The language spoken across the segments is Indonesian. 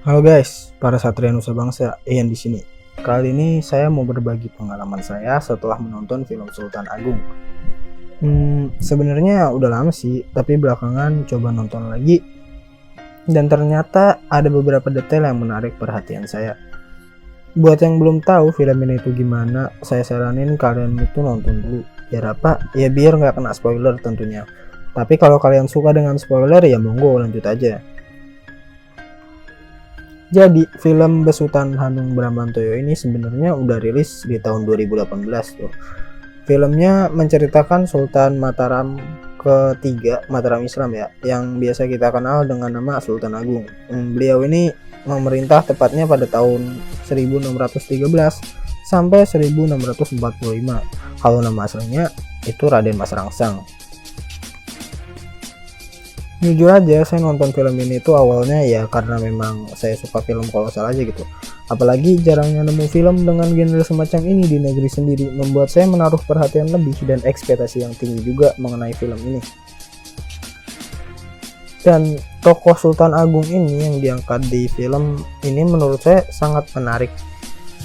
Halo guys, para Satria Nusa Bangsa, Ian di sini. Kali ini saya mau berbagi pengalaman saya setelah menonton film Sultan Agung. Sebenarnya udah lama sih, tapi belakangan coba nonton lagi dan ternyata ada beberapa detail yang menarik perhatian saya. Buat yang belum tahu film ini itu gimana, saya saranin kalian itu nonton dulu. Biar apa? Ya biar nggak kena spoiler tentunya. Tapi kalau kalian suka dengan spoiler ya monggo lanjut aja. Jadi film Besutan Hanung Bramantyo ini sebenarnya udah rilis di tahun 2018 tuh. Filmnya menceritakan Sultan Mataram ketiga, Mataram Islam ya, yang biasa kita kenal dengan nama Sultan Agung. Beliau ini memerintah tepatnya pada tahun 1613 sampai 1645. Kalau nama aslinya itu Raden Mas Rangsang. Jujur aja saya nonton film ini tuh awalnya ya karena memang saya suka film kolosal aja gitu. Apalagi jarangnya nemu film dengan genre semacam ini di negeri sendiri, membuat saya menaruh perhatian lebih dan ekspektasi yang tinggi juga mengenai film ini. Dan tokoh Sultan Agung ini yang diangkat di film ini menurut saya sangat menarik.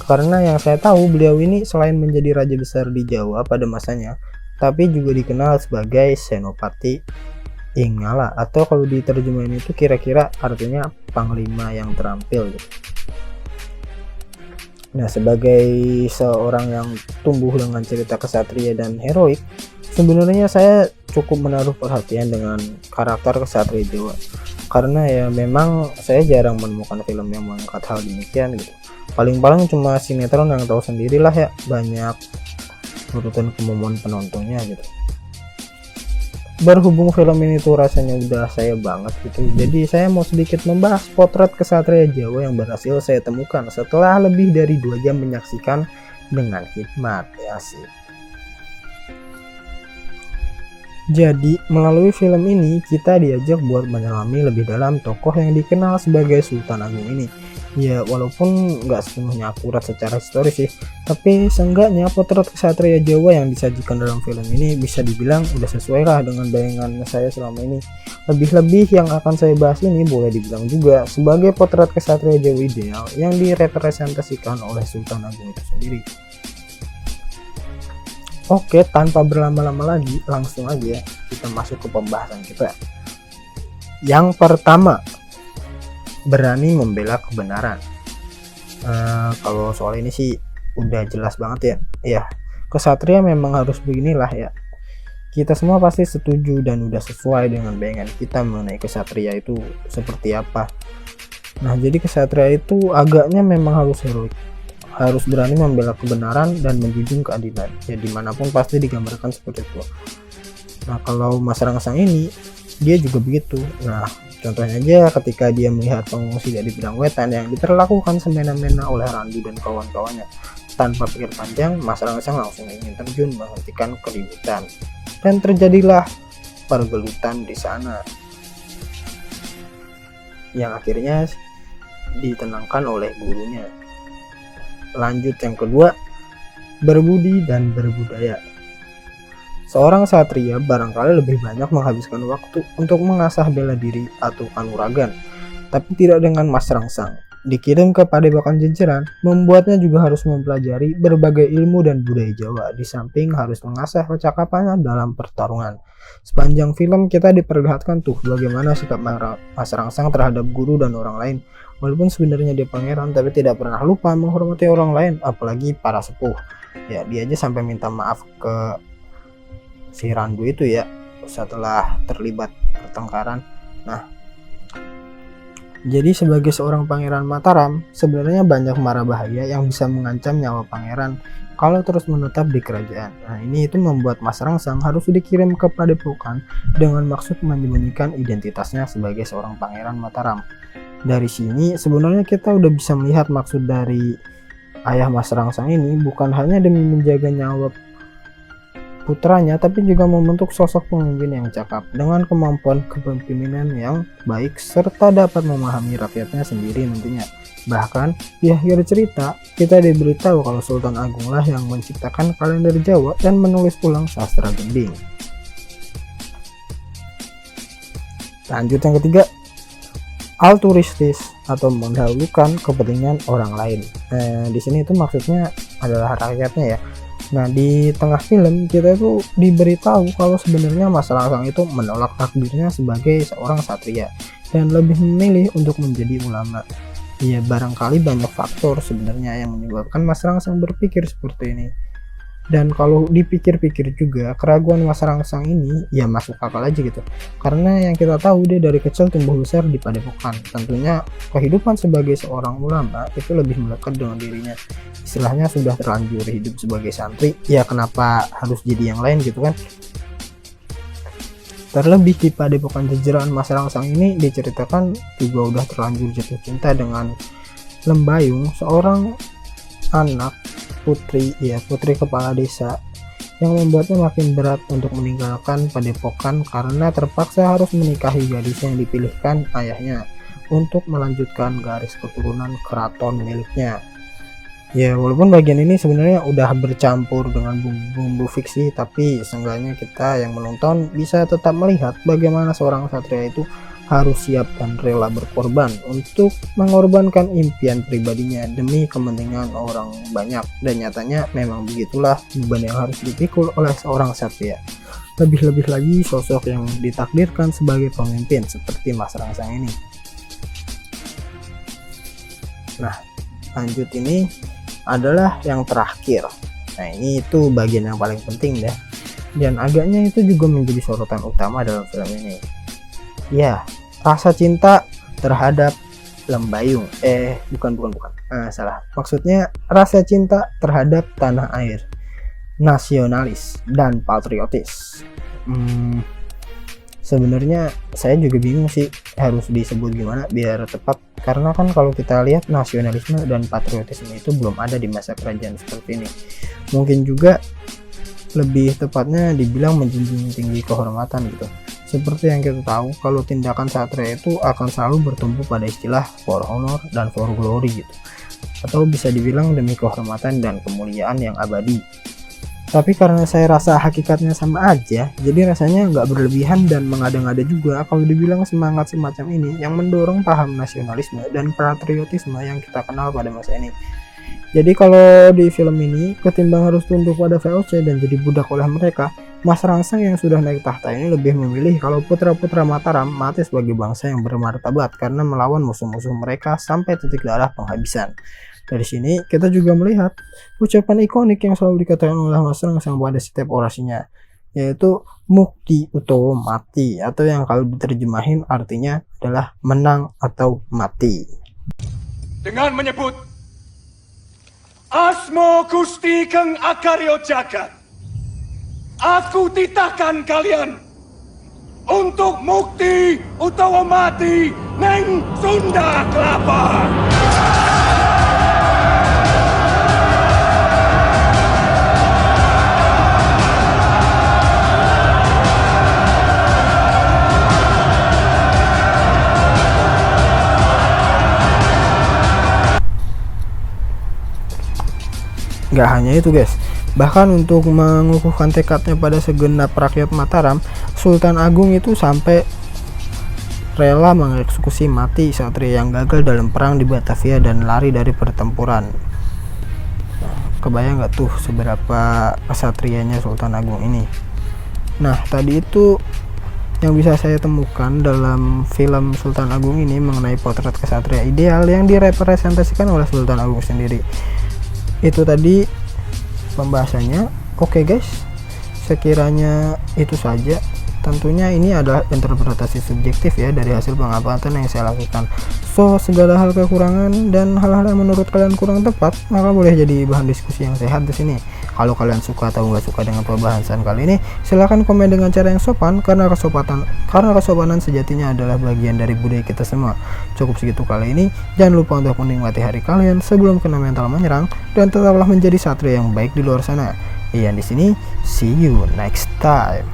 Karena yang saya tahu beliau ini selain menjadi raja besar di Jawa pada masanya, tapi juga dikenal sebagai Senopati Ingala, atau kalau diterjemahin itu kira-kira artinya panglima yang terampil gitu. Nah, sebagai seorang yang tumbuh dengan cerita kesatria dan heroik, sebenarnya saya cukup menaruh perhatian dengan karakter kesatria Jawa. Karena ya memang saya jarang menemukan film yang mengangkat hal demikian gitu. Paling-paling cuma sinetron yang tahu sendirilah ya, banyak nurutin kemauan penontonnya gitu. Berhubung film ini tuh rasanya udah saya banget gitu, jadi saya mau sedikit membahas potret kesatria Jawa yang berhasil saya temukan setelah lebih dari 2 jam menyaksikan dengan hikmat ya sih. Jadi melalui film ini kita diajak buat menyelami lebih dalam tokoh yang dikenal sebagai Sultan Agung ini. Ya walaupun nggak sepenuhnya akurat secara historis sih, tapi seenggaknya potret kesatria Jawa yang disajikan dalam film ini bisa dibilang udah sesuai lah dengan bayangan saya selama ini. Lebih-lebih yang akan saya bahas ini boleh dibilang juga sebagai potret kesatria Jawa ideal yang direpresentasikan oleh Sultan Agung itu sendiri. Oke, tanpa berlama-lama lagi, langsung aja kita masuk ke pembahasan kita. Yang pertama, berani membela kebenaran. Kalau soal ini sih udah jelas banget ya. Ya, kesatria memang harus beginilah ya. Kita semua pasti setuju dan udah sesuai dengan bayangan kita mengenai kesatria itu seperti apa. Nah, jadi kesatria itu agaknya memang harus heroik, harus berani membela kebenaran dan menjunjung keadilan. Ya dimanapun pasti digambarkan seperti itu. Nah, kalau Mas Rangsang ini dia juga begitu. Nah, contohnya aja ketika dia melihat pengungsi dari Bedang Wetan yang diperlakukan semena-mena oleh Randu dan kawan-kawannya. Tanpa pikir panjang, Mas Rangsang langsung ingin terjun menghentikan keributan. Dan terjadilah pergelutan di sana. Yang akhirnya ditenangkan oleh gurunya. Lanjut yang kedua, berbudi dan berbudaya. Seorang satria barangkali lebih banyak menghabiskan waktu untuk mengasah bela diri atau kanuragan, tapi tidak dengan Mas Rangsang. Dikirim ke Padepokan Jejeran, membuatnya juga harus mempelajari berbagai ilmu dan budaya Jawa, di samping harus mengasah kecakapannya dalam pertarungan. Sepanjang film kita diperlihatkan tuh bagaimana sikap Mas Rangsang terhadap guru dan orang lain. Walaupun sebenarnya dia pangeran, tapi tidak pernah lupa menghormati orang lain, apalagi para sepuh. Ya, dia aja sampai minta maaf ke si Randu itu ya setelah terlibat pertengkaran. Nah, jadi sebagai seorang pangeran Mataram, sebenarnya banyak mara bahaya yang bisa mengancam nyawa pangeran kalau terus menetap di kerajaan. Nah, ini itu membuat Mas Rangsang harus dikirim ke Padepokan dengan maksud menyembunyikan identitasnya sebagai seorang pangeran Mataram. Dari sini sebenarnya kita udah bisa melihat maksud dari ayah Mas Rangsang ini bukan hanya demi menjaga nyawa putranya, tapi juga membentuk sosok pemimpin yang cakap dengan kemampuan kepemimpinan yang baik serta dapat memahami rakyatnya sendiri nantinya. Bahkan di akhir cerita kita diberitahu kalau Sultan Agung lah yang menciptakan kalender Jawa dan menulis ulang sastra gending. Lanjut yang ketiga, altruistis atau mendahulukan kepentingan orang lain. Nah, di sini itu maksudnya adalah rakyatnya ya. Nah, di tengah film kita itu diberitahu kalau sebenarnya Mas Rangsang itu menolak takdirnya sebagai seorang satria dan lebih memilih untuk menjadi ulama. Ya, barangkali banyak faktor sebenarnya yang menyebabkan Mas Rangsang berpikir seperti ini. Dan kalau dipikir-pikir juga, keraguan Mas Rangsang ini ya masuk akal aja gitu. Karena yang kita tahu dia dari kecil tumbuh besar di Padepokan. Tentunya kehidupan sebagai seorang ulama itu lebih melekat dengan dirinya. Istilahnya sudah terlanjur hidup sebagai santri, ya kenapa harus jadi yang lain gitu kan. Terlebih di Padepokan Jejeran, Mas Rangsang ini diceritakan juga udah terlanjur jatuh cinta dengan Lembayung, seorang anak putri kepala desa, yang membuatnya makin berat untuk meninggalkan Padepokan karena terpaksa harus menikahi gadis yang dipilihkan ayahnya untuk melanjutkan garis keturunan keraton miliknya. Ya, walaupun bagian ini sebenarnya udah bercampur dengan bumbu fiksi, tapi seenggaknya kita yang menonton bisa tetap melihat bagaimana seorang satria itu harus siap dan rela berkorban untuk mengorbankan impian pribadinya demi kepentingan orang banyak. Dan nyatanya memang begitulah beban yang harus dipikul oleh seorang satria. Lebih-lebih lagi sosok yang ditakdirkan sebagai pemimpin seperti Mas Rangsang ini. Nah, lanjut ini adalah yang terakhir. Nah, ini itu bagian yang paling penting deh, dan agaknya itu juga menjadi sorotan utama dalam film ini. Ya, rasa cinta terhadap Lembayung. Bukan. Salah. Maksudnya rasa cinta terhadap tanah air, nasionalis dan patriotis. Sebenarnya saya juga bingung sih harus disebut gimana biar tepat, karena kan kalau kita lihat nasionalisme dan patriotisme itu belum ada di masa kerajaan seperti ini. Mungkin juga lebih tepatnya dibilang menjunjung tinggi kehormatan gitu. Seperti yang kita tahu kalau tindakan satria itu akan selalu bertumpu pada istilah for honor dan for glory gitu, atau bisa dibilang demi kehormatan dan kemuliaan yang abadi. Tapi karena saya rasa hakikatnya sama aja, jadi rasanya nggak berlebihan dan mengada-ngada juga kalau dibilang semangat semacam ini yang mendorong paham nasionalisme dan patriotisme yang kita kenal pada masa ini. Jadi kalau di film ini, ketimbang harus tunduk pada VOC dan jadi budak oleh mereka, Mas Rangsang yang sudah naik tahta ini lebih memilih kalau putra-putra Mataram mati sebagai bangsa yang bermartabat karena melawan musuh-musuh mereka sampai titik darah penghabisan. Dari sini kita juga melihat ucapan ikonik yang selalu dikatakan oleh Mas Rangsang pada setiap orasinya, yaitu mukti atau mati, atau yang kalau diterjemahin artinya adalah menang atau mati. Dengan menyebut Asmo Gusti Keng Akaryo Jagat, aku titahkan kalian untuk mukti utawa mati neng Sunda Kelapa. Gak hanya itu guys, bahkan untuk mengukuhkan tekadnya pada segenap rakyat Mataram, Sultan Agung itu sampai rela mengeksekusi mati satria yang gagal dalam perang di Batavia dan lari dari pertempuran. Kebayang gak tuh seberapa kesatrianya Sultan Agung ini? Nah, tadi itu yang bisa saya temukan dalam film Sultan Agung ini mengenai potret kesatria ideal yang direpresentasikan oleh Sultan Agung sendiri. Itu tadi pembahasannya. Oke guys, sekiranya itu saja. Tentunya ini adalah interpretasi subjektif ya dari hasil pengamatan yang saya lakukan. So, segala hal kekurangan dan hal-hal yang menurut kalian kurang tepat, maka boleh jadi bahan diskusi yang sehat di sini. Kalau kalian suka atau nggak suka dengan pembahasan kali ini, silahkan komen dengan cara yang sopan, karena kesopanan sejatinya adalah bagian dari budaya kita semua. Cukup segitu kali ini. Jangan lupa untuk menikmati hari kalian sebelum kena mental menyerang, dan tetaplah menjadi satria yang baik di luar sana. Ian di sini. See you next time.